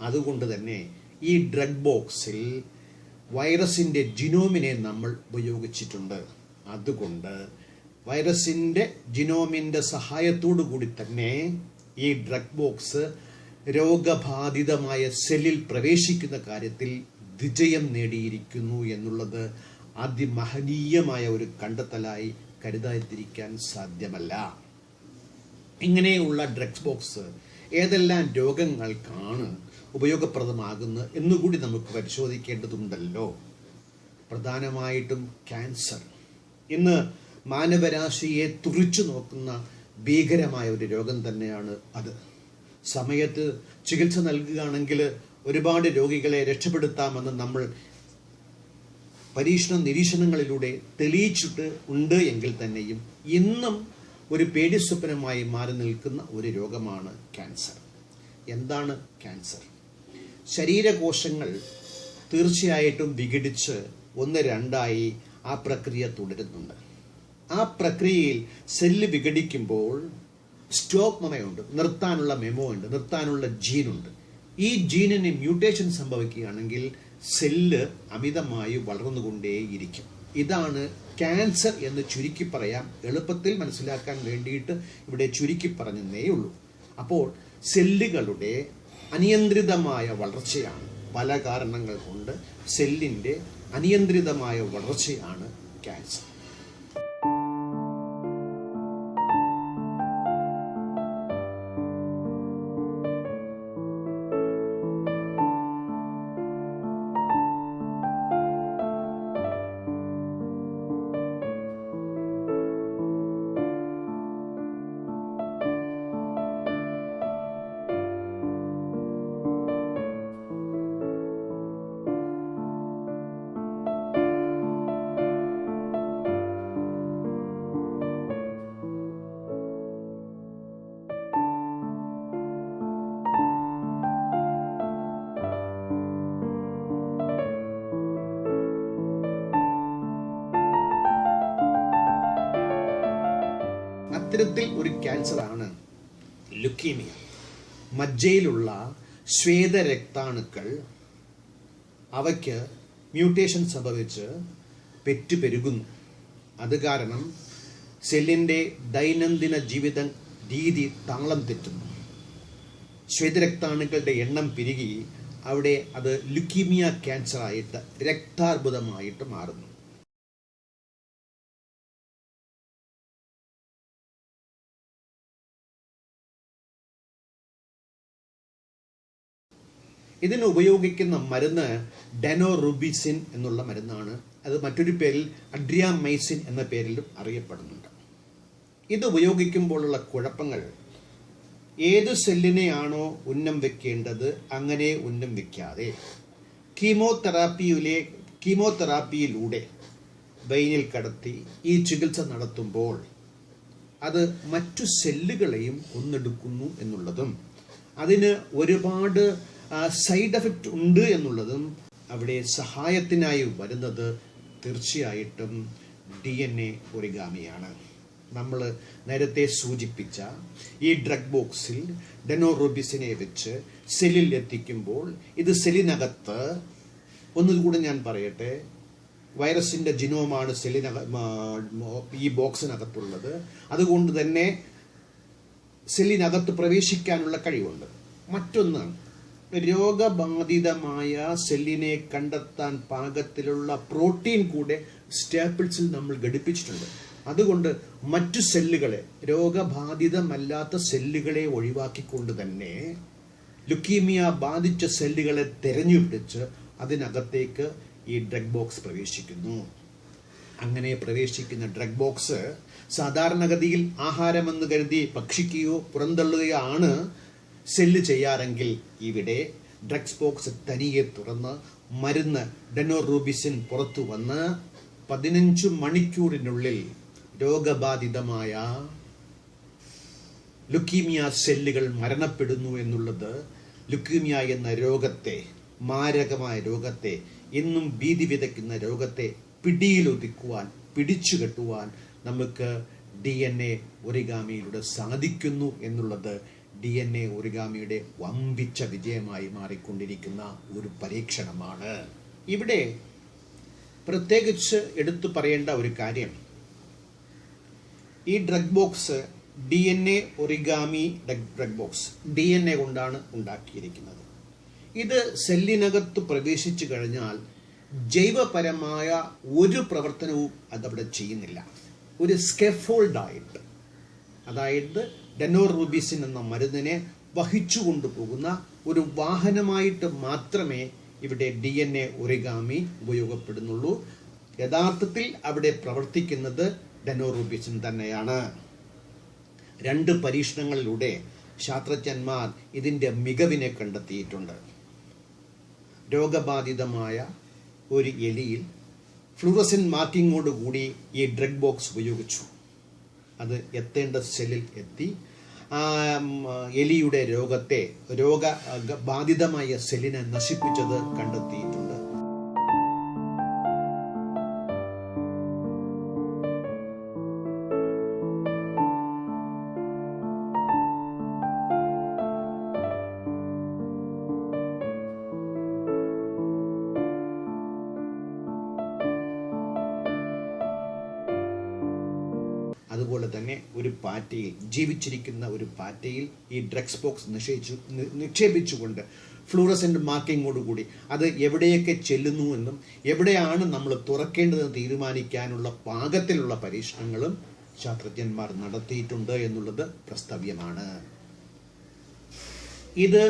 അതുകൊണ്ട് തന്നെ ഈ ഡ്രഗ് ബോക്സിൽ വൈറസിൻ്റെ ജിനോമിനെ നമ്മൾ ഉപയോഗിച്ചിട്ടുണ്ട്. അതുകൊണ്ട് വൈറസിൻ്റെ ജിനോമിൻ്റെ സഹായത്തോടു കൂടി തന്നെ ഈ ഡ്രഗ് ബോക്സ് രോഗബാധിതമായ സെല്ലിൽ പ്രവേശിക്കുന്ന കാര്യത്തിൽ വിജയം നേടിയിരിക്കുന്നു എന്നുള്ളത് അതിമഹനീയമായ ഒരു കണ്ടെത്തലായി കരുതാതിരിക്കാൻ സാധ്യമല്ല. ഇങ്ങനെയുള്ള ഡ്രഗ് ബോക്സ് ഏതെല്ലാം രോഗങ്ങൾക്കാണ് ഉപയോഗപ്രദമാകുന്നത് എന്നുകൂടി നമുക്ക് പരിശോധിക്കേണ്ടതുണ്ടല്ലോ. പ്രധാനമായിട്ടും ക്യാൻസർ. ഇന്ന് മാനവരാശിയെ തുറിച്ചു നോക്കുന്ന ഭീകരമായ ഒരു രോഗം തന്നെയാണ് അത്. സമയത്ത് ചികിത്സ നൽകുകയാണെങ്കിൽ ഒരുപാട് രോഗികളെ രക്ഷപ്പെടുത്താമെന്ന് നമ്മൾ നിരീക്ഷണങ്ങളിലൂടെ തെളിയിച്ചിട്ട് ഉണ്ട് എങ്കിൽ തന്നെയും ഇന്നും ഒരു പേടിസ്വപ്നമായി മാറി നിൽക്കുന്ന ഒരു രോഗമാണ് ക്യാൻസർ. എന്താണ് ക്യാൻസർ? ശരീരകോശങ്ങൾ തീർച്ചയായിട്ടും വിഘടിച്ച് 1-2 ആ പ്രക്രിയ തുടരുന്നുണ്ട്. ആ പ്രക്രിയയിൽ സെല്ല് വിഘടിക്കുമ്പോൾ സ്റ്റോപ്പ് മെമ്മോയുണ്ട്, നിർത്താനുള്ള മെമ്മോ ഉണ്ട്, നിർത്താനുള്ള ജീനുണ്ട്. ഈ ജീനിന് മ്യൂട്ടേഷൻ സംഭവിക്കുകയാണെങ്കിൽ സെല്ല് അമിതമായി വളർന്നുകൊണ്ടേയിരിക്കും. ഇതാണ് ക്യാൻസർ എന്ന് ചുരുക്കി പറയാം. എളുപ്പത്തിൽ മനസ്സിലാക്കാൻ വേണ്ടിയിട്ട് ഇവിടെ ചുരുക്കി പറഞ്ഞതേ ഉള്ളൂ. അപ്പോൾ സെല്ലുകളുടെ അനിയന്ത്രിതമായ വളർച്ചയാണ്, പല കാരണങ്ങൾ കൊണ്ട് സെല്ലിൻ്റെ അനിയന്ത്രിതമായ വളർച്ചയാണ് ക്യാൻസർ. അത്തരത്തിൽ ഒരു ക്യാൻസറാണ് ലുക്കീമിയ. മജ്ജയിലുള്ള ശ്വേതരക്താണുക്കൾ അവയ്ക്ക് മ്യൂട്ടേഷൻ സംഭവിച്ച് പെറ്റുപെരുകുന്നു. അത് കാരണം സെല്ലിൻ്റെ ദൈനംദിന ജീവിത രീതി താളം തെറ്റുന്നു. ശ്വേതരക്താണുക്കളുടെ എണ്ണം പെരുകി അവിടെ അത് ലുക്കീമിയ ക്യാൻസറായിട്ട്, രക്താർബുദമായിട്ട് മാറുന്നു. ഇതിന് ഉപയോഗിക്കുന്ന മരുന്ന് ഡെനോറുബിസിൻ എന്നുള്ള മരുന്നാണ്. അത് മറ്റൊരു പേരിൽ അഡ്രിയാമൈസിൻ എന്ന പേരിലും അറിയപ്പെടുന്നുണ്ട്. ഇത് ഉപയോഗിക്കുമ്പോഴുള്ള കുഴപ്പങ്ങൾ, ഏത് സെല്ലിനെയാണോ ഉന്നം വെക്കേണ്ടത് അങ്ങനെ ഉന്നം വെക്കാതെ കീമോതെറാപ്പിയിലൂടെ വെയിനിൽ കടത്തി ഈ ചികിത്സ നടത്തുമ്പോൾ അത് മറ്റു സെല്ലുകളെയും കൊന്നെടുക്കുന്നു എന്നുള്ളതും അതിന് ഒരുപാട് സൈഡ് എഫക്റ്റ് ഉണ്ട് എന്നുള്ളതും അവിടെ സഹായത്തിനായി വരുന്നത് തീർച്ചയായിട്ടും DNA ഒറിഗാമിയാണ്. നമ്മൾ നേരത്തെ സൂചിപ്പിച്ച ഈ ഡ്രഗ് ബോക്സിൽ ഡെനോറുബിസിനെ വെച്ച് സെല്ലിൽ എത്തിക്കുമ്പോൾ ഇത് സെല്ലിനകത്ത്, ഒന്നുകൂടെ ഞാൻ പറയട്ടെ, വൈറസിൻ്റെ ജിനോമാണ് ഈ ബോക്സിനകത്തുള്ളത്. അതുകൊണ്ട് തന്നെ സെല്ലിനകത്ത് പ്രവേശിക്കാനുള്ള കഴിവുണ്ട്. മറ്റൊന്ന്, രോഗബാധിതമായ സെല്ലിനെ കണ്ടെത്താൻ പാകത്തിലുള്ള പ്രോട്ടീൻ കൂടെ സ്റ്റാപ്പിൾസിൽ നമ്മൾ ഘടിപ്പിച്ചിട്ടുണ്ട്. അതുകൊണ്ട് മറ്റു സെല്ലുകളെ, രോഗബാധിതമല്ലാത്ത സെല്ലുകളെ ഒഴിവാക്കിക്കൊണ്ട് തന്നെ ലുക്കീമിയ ബാധിച്ച സെല്ലുകളെ തെരഞ്ഞുപിടിച്ച് അതിനകത്തേക്ക് ഈ ഡ്രഗ് ബോക്സ് പ്രവേശിക്കുന്നു. അങ്ങനെ പ്രവേശിക്കുന്ന ഡ്രഗ് ബോക്സ് സാധാരണഗതിയിൽ ആഹാരമെന്ന് കരുതി ഭക്ഷിക്കുകയോ പുറന്തള്ളുകയോ ആണ് സെല്ല് ചെയ്യാറെങ്കിൽ ഇവിടെ ഡ്രഗ്സ് ബോക്സ് തനിയെ തുറന്ന് മരുന്ന് ഡെനോറുബിസിൻ പുറത്തു വന്ന് 15 മണിക്കൂറിനുള്ളിൽ രോഗബാധിതമായ ലുക്കീമിയ സെല്ലുകൾ മരണപ്പെടുന്നു എന്നുള്ളത് ലുക്കീമിയ എന്ന രോഗത്തെ, മാരകമായ രോഗത്തെ, ഇന്നും ഭീതി വിതയ്ക്കുന്ന രോഗത്തെ പിടിയിലൊതുക്കുവാൻ, പിടിച്ചുകെട്ടുവാൻ നമുക്ക് DNA ഒറിഗാമിയിലൂടെ സാധിക്കുന്നു എന്നുള്ളത് DNA ഒറിഗാമിയുടെ വമ്പിച്ച വിജയമായി മാറിക്കൊണ്ടിരിക്കുന്ന ഒരു പരീക്ഷണമാണ്. ഇവിടെ പ്രത്യേകിച്ച് എടുത്തു പറയേണ്ട ഒരു കാര്യം, ഈ drug box DNA origami drug box DNA കൊണ്ടാണ് ഉണ്ടാക്കിയിരിക്കുന്നത്. ഇത് സെല്ലിനകത്ത് പ്രവേശിച്ചു കഴിഞ്ഞാൽ ജൈവപരമായ ഒരു പ്രവർത്തനവും അതവിടെ ചെയ്യുന്നില്ല. ഒരു സ്കെഫോൾഡായിട്ട്, അതായത് ഡെനോറുബിസിൻ എന്ന മരുന്നിനെ വഹിച്ചു കൊണ്ടുപോകുന്ന ഒരു വാഹനമായിട്ട് മാത്രമേ ഇവിടെ DNA ഒറിഗാമി ഉപയോഗപ്പെടുന്നുള്ളൂ. യഥാർത്ഥത്തിൽ അവിടെ പ്രവർത്തിക്കുന്നത് ഡെനോറുബിസിൻ തന്നെയാണ്. 2 പരീക്ഷണങ്ങളിലൂടെ ശാസ്ത്രജ്ഞന്മാർ ഇതിൻ്റെ മികവിനെ കണ്ടെത്തിയിട്ടുണ്ട്. രോഗബാധിതമായ ഒരു എലിയിൽ ഫ്ലൂറസെന്റ് മാർക്കിങ്ങോടുകൂടി ഈ ഡ്രഗ് ബോക്സ് ഉപയോഗിച്ചു. അത് എത്തേണ്ട സെല്ലിൽ എത്തി എലിയുടെ രോഗബാധിതമായ സെല്ലിനെ നശിപ്പിച്ചത് കണ്ടെത്തിയിട്ടുണ്ട്. അതുപോലെ തന്നെ ഒരു പാറ്റയിൽ, ജീവിച്ചിരിക്കുന്ന ഒരു പാറ്റയിൽ ഈ ഡ്രഗ്സ് ബോക്സ് നിക്ഷേപിച്ചുകൊണ്ട് ഫ്ലൂറസെന്റ് മാർക്കിങ്ങോടുകൂടി അത് എവിടെയൊക്കെ ചെല്ലുന്നു എന്നും എവിടെയാണ് നമ്മൾ തുറക്കേണ്ടതെന്ന് തീരുമാനിക്കാനുള്ള പാകത്തിലുള്ള പരീക്ഷണങ്ങളും ശാസ്ത്രജ്ഞന്മാർ നടത്തിയിട്ടുണ്ട് എന്നുള്ളത് പ്രസ്തവ്യമാണ്. ഇത്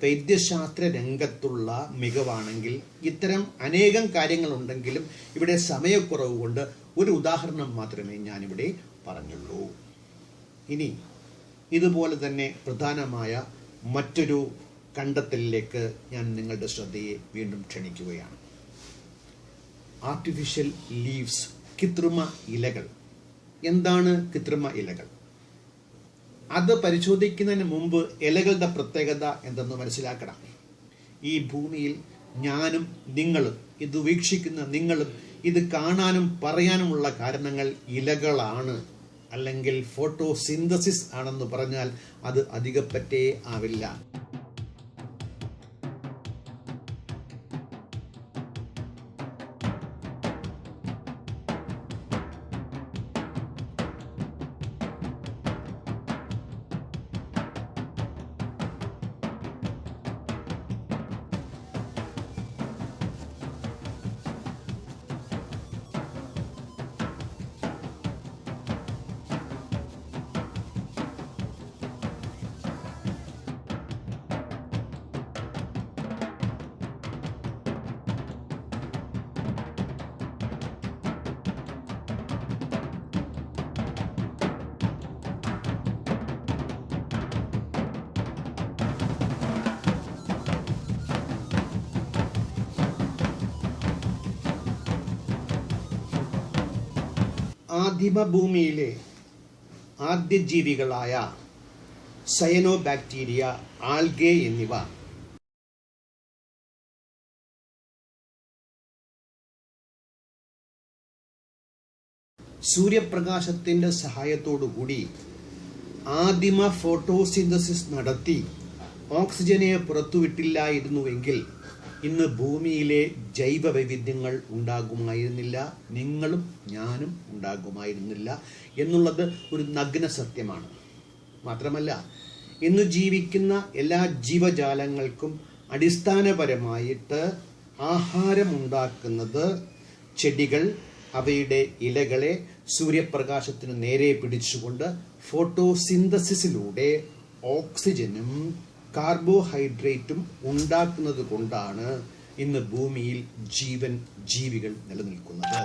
വൈദ്യശാസ്ത്ര രംഗത്തുള്ള മികവാണെങ്കിൽ ഇത്തരം അനേകം കാര്യങ്ങളുണ്ടെങ്കിലും ഇവിടെ സമയക്കുറവ് കൊണ്ട് ഒരു ഉദാഹരണം മാത്രമേ ഞാനിവിടെ പറഞ്ഞുള്ളൂ. ഇനി ഇതുപോലെ തന്നെ പ്രധാനമായ മറ്റൊരു കണ്ടെത്തലിലേക്ക് ഞാൻ നിങ്ങളുടെ ശ്രദ്ധയെ വീണ്ടും ക്ഷണിക്കുകയാണ്. ആർട്ടിഫിഷ്യൽ ലീവ്സ്, കൃത്രിമ ഇലകൾ. എന്താണ് കൃത്രിമ ഇലകൾ? അത് പരിശോധിക്കുന്നതിന് മുമ്പ് ഇലകളുടെ പ്രത്യേകത എന്തെന്ന് മനസ്സിലാക്കണം. ഈ ഭൂമിയിൽ ഞാനും നിങ്ങളും, ഇത് വീക്ഷിക്കുന്ന നിങ്ങളും ഇത് കാണാനും പറയാനുമുള്ള കാരണങ്ങൾ ഇലകളാണ്. അല്ലെങ്കിൽ ഫോട്ടോസിന്തസിസ് ആണെന്ന് പറഞ്ഞാൽ അത് അധികപ്പറ്റേ ആവില്ല. ആദിമഭൂമിയിലെ ആദ്യ ജീവികളായ സയനോബാക്ടീരിയ, ആൽഗെ എന്നിവ സൂര്യപ്രകാശത്തിൻ്റെ സഹായത്തോടുകൂടി ആദിമ ഫോട്ടോസിന്തസിസ് നടത്തി ഓക്സിജനെ പുറത്തുവിട്ടില്ലായിരുന്നുവെങ്കിൽ ഇന്ന് ഭൂമിയിലെ ജൈവ വൈവിധ്യങ്ങൾ ഉണ്ടാകുമായിരുന്നില്ല, നിങ്ങളും ഞാനും ഉണ്ടാകുമായിരുന്നില്ല എന്നുള്ളത് ഒരു നഗ്ന സത്യമാണ്. മാത്രമല്ല, ഇന്ന് ജീവിക്കുന്ന എല്ലാ ജീവജാലങ്ങൾക്കും അടിസ്ഥാനപരമായിട്ട് ആഹാരമുണ്ടാക്കുന്നത് ചെടികൾ അവയുടെ ഇലകളെ സൂര്യപ്രകാശത്തിന് നേരെ പിടിച്ചുകൊണ്ട് ഫോട്ടോസിന്തസിസിലൂടെ ഓക്സിജനും കാർബോഹൈഡ്രേറ്റും ഉണ്ടാക്കുന്നത് കൊണ്ടാണ് ഇന്ന് ഭൂമിയിൽ ജീവികൾ നിലനിൽക്കുന്നത്.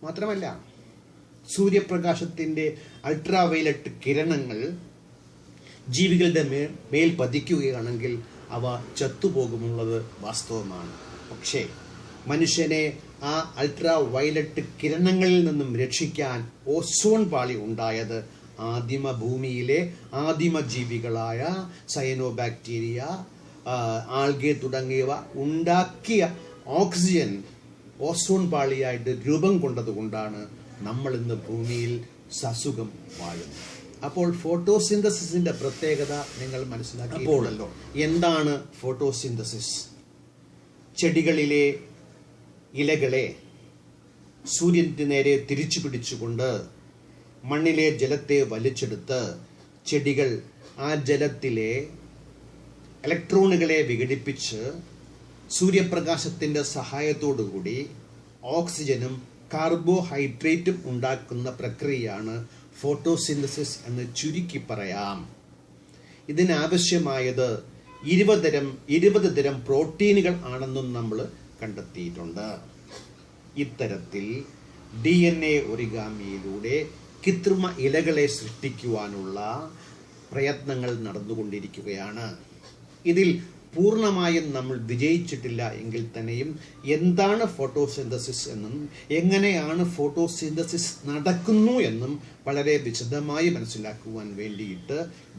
മാത്രമല്ല, സൂര്യപ്രകാശത്തിൻ്റെ അൾട്രാവയലറ്റ് കിരണങ്ങൾ ജീവികളുടെ മേൽ പതിക്കുകയാണെങ്കിൽ അവ ചത്തുപോകുമെന്നുള്ളത് വാസ്തവമാണ്. പക്ഷേ മനുഷ്യനെ ആ അൾട്രാവയലറ്റ് കിരണങ്ങളിൽ നിന്നും രക്ഷിക്കാൻ ഓസോൺ പാളി ഉണ്ടായത് ആദിമ ഭൂമിയിലെ ആദിമ ജീവികളായ സയനോബാക്ടീരിയ, ആൽഗെ തുടങ്ങിയവ ഉണ്ടാക്കിയ ഓക്സിജൻ ഓസോൺ പാളിയായിട്ട് രൂപം കൊണ്ടതുകൊണ്ടാണ് നമ്മൾ ഇന്ന് ഭൂമിയിൽ സസുഖം വാഴുന്നത്. അപ്പോൾ ഫോട്ടോസിന്തസിസിന്റെ പ്രത്യേകത നിങ്ങൾ മനസ്സിലാക്കിയപ്പോഴല്ലോ. എന്താണ് ഫോട്ടോസിന്തസിസ്? ചെടികളിലെ ഇലകളെ സൂര്യന് നേരെ തിരിച്ചു പിടിച്ചുകൊണ്ട് മണ്ണിലെ ജലത്തെ വലിച്ചെടുത്ത് ചെടികൾ ആ ജലത്തിലെ ഇലക്ട്രോണുകളെ വിഘടിപ്പിച്ച് സൂര്യപ്രകാശത്തിൻ്റെ സഹായത്തോടുകൂടി ഓക്സിജനും കാർബോഹൈഡ്രേറ്റും ഉണ്ടാക്കുന്ന പ്രക്രിയയാണ് ഫോട്ടോസിന്തസിസ് എന്ന് ചുരുക്കി പറയാം. ഇതിനാവശ്യമായത് 20 തരം പ്രോട്ടീനുകൾ ആണെന്നും നമ്മൾ കണ്ടെത്തിയിട്ടുണ്ട്. ഇത്തരത്തിൽ DNA ഒറിഗാമിയിലൂടെ കൃത്രിമ ഇലകളെ സൃഷ്ടിക്കുവാനുള്ള പ്രയത്നങ്ങൾ നടന്നുകൊണ്ടിരിക്കുകയാണ്. ഇതിൽ പൂർണ്ണമായും നമ്മൾ വിജയിച്ചിട്ടില്ല എങ്കിൽ തന്നെയും എന്താണ് ഫോട്ടോസിന്തസിസ് എന്നും എങ്ങനെയാണ് ഫോട്ടോസിന്തസിസ് നടക്കുന്നു എന്നും വളരെ വിശദമായി മനസ്സിലാക്കുവാൻ വേണ്ടിയിട്ട്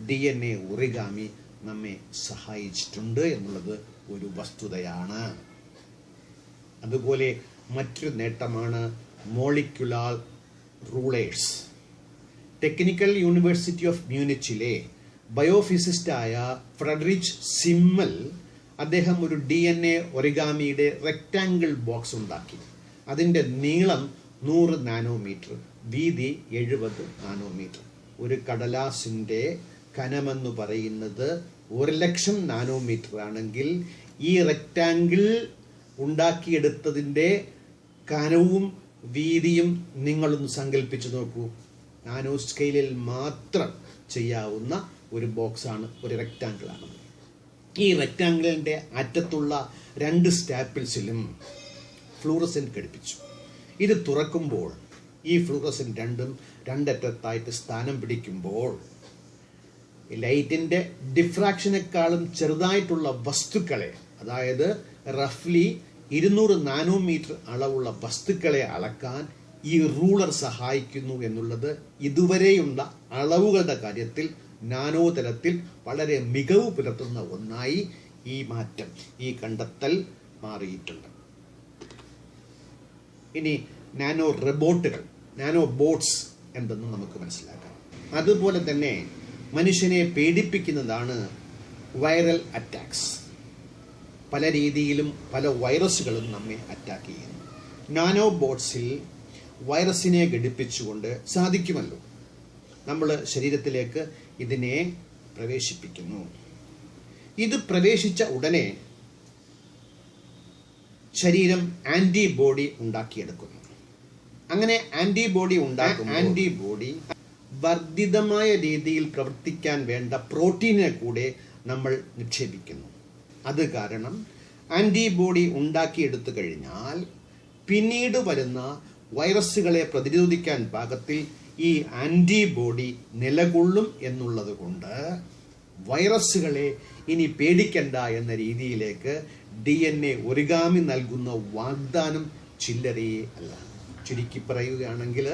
DNA ഒറിഗാമി നമ്മെ സഹായിച്ചിട്ടുണ്ട് എന്നുള്ളത് ഒരു വസ്തുതയാണ്. അതുപോലെ മറ്റൊരു നേട്ടമാണ് molecular rulers. Technical University of മ്യൂണിച്ചിലെ ബയോഫിസിസ്റ്റായ ഫ്രെഡറിച്ച് സിമ്മൽ അദ്ദേഹം ഒരു DNA ഒറിഗാമിയുടെ റെക്റ്റാങ്കിൾ ബോക്സ് ഉണ്ടാക്കി. അതിൻ്റെ നീളം 100 നാനോമീറ്റർ, വീതി 70 നാനോമീറ്റർ. ഒരു കടലാസിൻ്റെ കനമെന്ന് പറയുന്നത് 1,00,000 നാനോമീറ്റർ ആണെങ്കിൽ ഈ റെക്റ്റാങ്കിൾ ഉണ്ടാക്കിയെടുത്തതിൻ്റെ കനവും വീതിയും നിങ്ങളൊന്ന് സങ്കല്പിച്ചു നോക്കൂ. നാനോ സ്കെയിലിൽ മാത്രം ചെയ്യാവുന്ന ഒരു ബോക്സാണ്, ഒരു റെക്റ്റാങ്കിളാണ്. ഈ റെക്റ്റാങ്കിളിൻ്റെ അറ്റത്തുള്ള 2 സ്റ്റാപ്പിൾസിലും ഫ്ലൂറസെന്റ് ഘടിപ്പിച്ചു. ഇത് തുറക്കുമ്പോൾ ഈ ഫ്ലൂറസൻ രണ്ടും രണ്ടറ്റത്തായിട്ട് സ്ഥാനം പിടിക്കുമ്പോൾ ലൈറ്റിൻ്റെ ഡിഫ്രാക്ഷനേക്കാളും ചെറുതായിട്ടുള്ള വസ്തുക്കളെ, അതായത് റഫ്ലി 200 നാനോമീറ്റർ അളവുള്ള വസ്തുക്കളെ അളക്കാൻ ഈ റൂളർ സഹായിക്കുന്നു എന്നുള്ളത് ഇതുവരെയുള്ള അളവുകളുടെ കാര്യത്തിൽ നാനോ തലത്തിൽ വളരെ മികവ് പുലർത്തുന്ന ഒന്നായി ഈ മാറ്റം, ഈ കണ്ടെത്തൽ മാറിയിട്ടുണ്ട്. ഇനി നാനോ റോബോട്ടുകൾ, നാനോ ബോട്ട്സ് എന്തെന്ന് നമുക്ക് മനസ്സിലാക്കാം. അതുപോലെ തന്നെ മനുഷ്യനെ പേടിപ്പിക്കുന്നതാണ് വൈറൽ അറ്റാക്സ്. പല രീതിയിലും പല വൈറസുകളും നമ്മെ അറ്റാക്ക് ചെയ്യുന്നു. നാനോ ബോട്ട്സിൽ വൈറസിനെ ഘടിപ്പിച്ചുകൊണ്ട് സാധിക്കുമല്ലോ. നമ്മൾ ശരീരത്തിലേക്ക് ഇതിനെ പ്രവേശിപ്പിക്കുന്നു. ഇത് പ്രവേശിച്ച ഉടനെ ശരീരം ആന്റിബോഡി ഉണ്ടാക്കിയെടുക്കുന്നു. അങ്ങനെ ആന്റിബോഡി ഉണ്ടാക്കും. ആന്റിബോഡി വർദ്ധിതമായ രീതിയിൽ പ്രവർത്തിക്കാൻ വേണ്ട പ്രോട്ടീനെ കൂടെ നമ്മൾ നിക്ഷേപിക്കുന്നു. അത് കാരണം ആന്റിബോഡി ഉണ്ടാക്കിയെടുത്തു കഴിഞ്ഞാൽ പിന്നീട് വരുന്ന വൈറസുകളെ പ്രതിരോധിക്കാൻ പാകത്തിൽ ഈ ആന്റിബോഡി നിലകൊള്ളും എന്നുള്ളത് കൊണ്ട് വൈറസുകളെ ഇനി പേടിക്കണ്ട എന്ന രീതിയിലേക്ക് DNA ഒറിഗാമി നൽകുന്ന വാഗ്ദാനം ചില്ലറയെ അല്ല. ചുരുക്കി പറയുകയാണെങ്കിൽ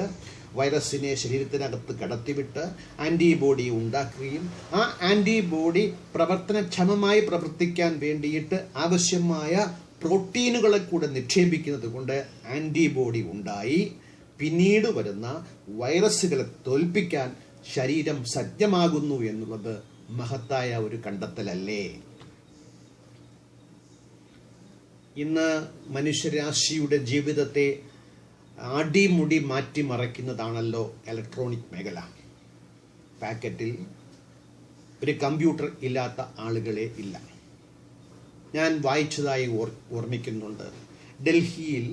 വൈറസിനെ ശരീരത്തിനകത്ത് കടത്തിവിട്ട് ആന്റിബോഡി ഉണ്ടാക്കുകയും ആ ആന്റിബോഡി പ്രവർത്തനക്ഷമമായി പ്രവർത്തിക്കാൻ വേണ്ടിയിട്ട് ആവശ്യമായ പ്രോട്ടീനുകളെ കൂടെ നിക്ഷേപിക്കുന്നത് കൊണ്ട് ആന്റിബോഡി ഉണ്ടായി പിന്നീട് വരുന്ന വൈറസുകളെ തോൽപ്പിക്കാൻ ശരീരം സജ്ജമാകുന്നു എന്നുള്ളത് മഹത്തായ ഒരു കണ്ടെത്തലല്ലേ. ഇന്ന് മനുഷ്യരാശിയുടെ ജീവിതത്തെ അടിമുടി മാറ്റിമറിക്കുന്നതാണല്ലോ ഇലക്ട്രോണിക് മേഖല. പാക്കറ്റിൽ ഒരു കമ്പ്യൂട്ടർ ഇല്ലാത്ത ആളുകളെ ഇല്ല. ഞാൻ വായിച്ചതായി ഓർമ്മിക്കുന്നുണ്ട്, ഡൽഹിയിൽ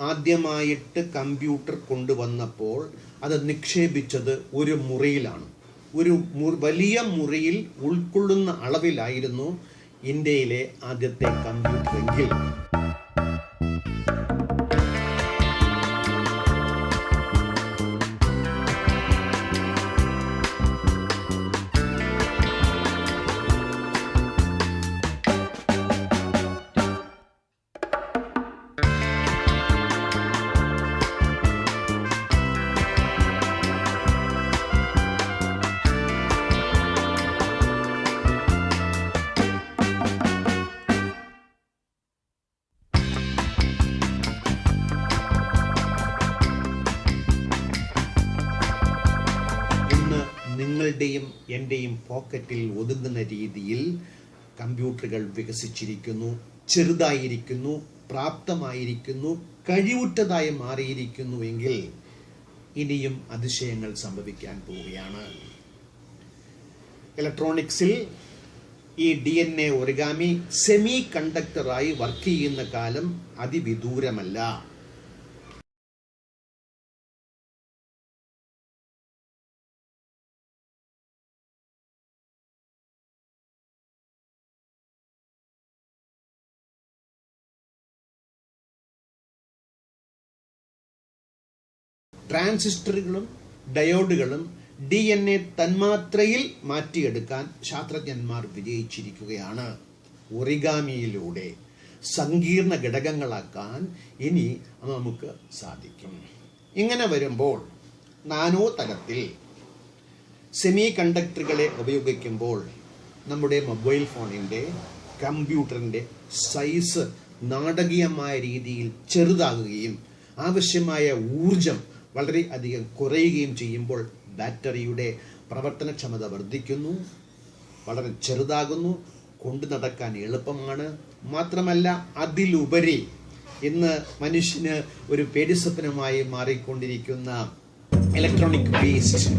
ആദ്യമായിട്ട് കമ്പ്യൂട്ടർ കൊണ്ടുവന്നപ്പോൾ അത് നിക്ഷേപിച്ചത് ഒരു മുറിയിലാണ്. ഒരു വലിയ മുറിയിൽ ഉൾക്കൊള്ളുന്ന അളവിലായിരുന്നു ഇന്ത്യയിലെ ആദ്യത്തെ കമ്പ്യൂട്ടർ എങ്കിൽ നിങ്ങളുടെയും എൻ്റെയും പോക്കറ്റിൽ ഒതുങ്ങുന്ന രീതിയിൽ കമ്പ്യൂട്ടറുകൾ വികസിച്ചിരിക്കുന്നു, ചെറുതായിരിക്കുന്നു, പ്രാപ്തമായിരിക്കുന്നു, കഴിവുറ്റതായി മാറിയിരിക്കുന്നു എങ്കിൽ ഇനിയും അതിശയങ്ങൾ സംഭവിക്കാൻ പോവുകയാണ്. ഇലക്ട്രോണിക്സിൽ ഈ DNA ഒറിഗാമി സെമി കണ്ടക്ടറായി വർക്ക് ചെയ്യുന്ന കാലം അതിവിദൂരമല്ല. ട്രാൻസിസ്റ്ററുകളും ഡയോഡുകളും DNA തന്മാത്രയിൽ മാറ്റിയെടുക്കാൻ ശാസ്ത്രജ്ഞന്മാർ വിജയിച്ചിരിക്കുകയാണ്. ഒറിഗാമിയിലൂടെ സങ്കീർണ ഘടകങ്ങളാക്കാൻ ഇനി നമുക്ക് സാധിക്കും. ഇങ്ങനെ വരുമ്പോൾ നാനോ തലത്തിൽ സെമി കണ്ടക്ടറുകളെ ഉപയോഗിക്കുമ്പോൾ നമ്മുടെ മൊബൈൽ ഫോണിൻ്റെ, കമ്പ്യൂട്ടറിൻ്റെ സൈസ് നാടകീയമായ രീതിയിൽ ചെറുതാകുകയും ആവശ്യമായ ഊർജം വളരെ അധികം കുറയുകയും ചെയ്യുമ്പോൾ ബാറ്ററിയുടെ പ്രവർത്തനക്ഷമത വർദ്ധിക്കുന്നു, വളരെ ചെറുതാകുന്നു, കൊണ്ടു നടക്കാൻ എളുപ്പമാണ്. മാത്രമല്ല അതിലുപരി ഇന്ന് മനുഷ്യന് ഒരു പേടിസ്വപ്നമായി മാറിക്കൊണ്ടിരിക്കുന്ന ഇലക്ട്രോണിക് വേസ്റ്റ്,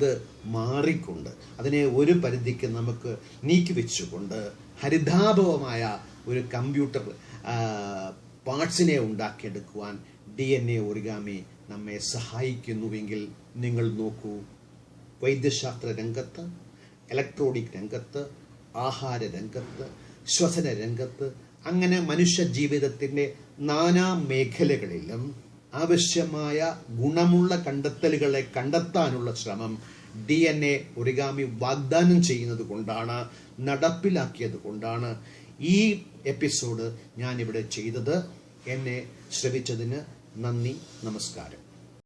അത് മാറിക്കൊണ്ട് അതിനെ ഒരു പരിധിക്ക് നമുക്ക് നീക്കിവെച്ചുകൊണ്ട് ഹരിതാഭവമായ ഒരു കമ്പ്യൂട്ടർ പാർട്സിനെ ഉണ്ടാക്കിയെടുക്കുവാൻ DNA ഒറിഗാമി നമ്മെ സഹായിക്കുന്നുവെങ്കിൽ നിങ്ങൾ നോക്കൂ, വൈദ്യശാസ്ത്ര രംഗത്ത്, ഇലക്ട്രോണിക് രംഗത്ത്, ആഹാര രംഗത്ത്, ശ്വസന രംഗത്ത്, അങ്ങനെ മനുഷ്യ ജീവിതത്തിൻ്റെ നാനാ മേഖലകളിലും ആവശ്യമായ ഗുണമുള്ള കണ്ടെത്തലുകളെ കണ്ടെത്താനുള്ള ശ്രമം DNA ഒറിഗാമി വാഗ്ദാനം ചെയ്യുന്നത് കൊണ്ടാണ്, നടപ്പിലാക്കിയത് കൊണ്ടാണ് ഈ എപ്പിസോഡ് ഞാനിവിടെ ചെയ്തത്. എന്നെ ശ്രവിച്ചതിന് നന്ദി, നമസ്കാരം.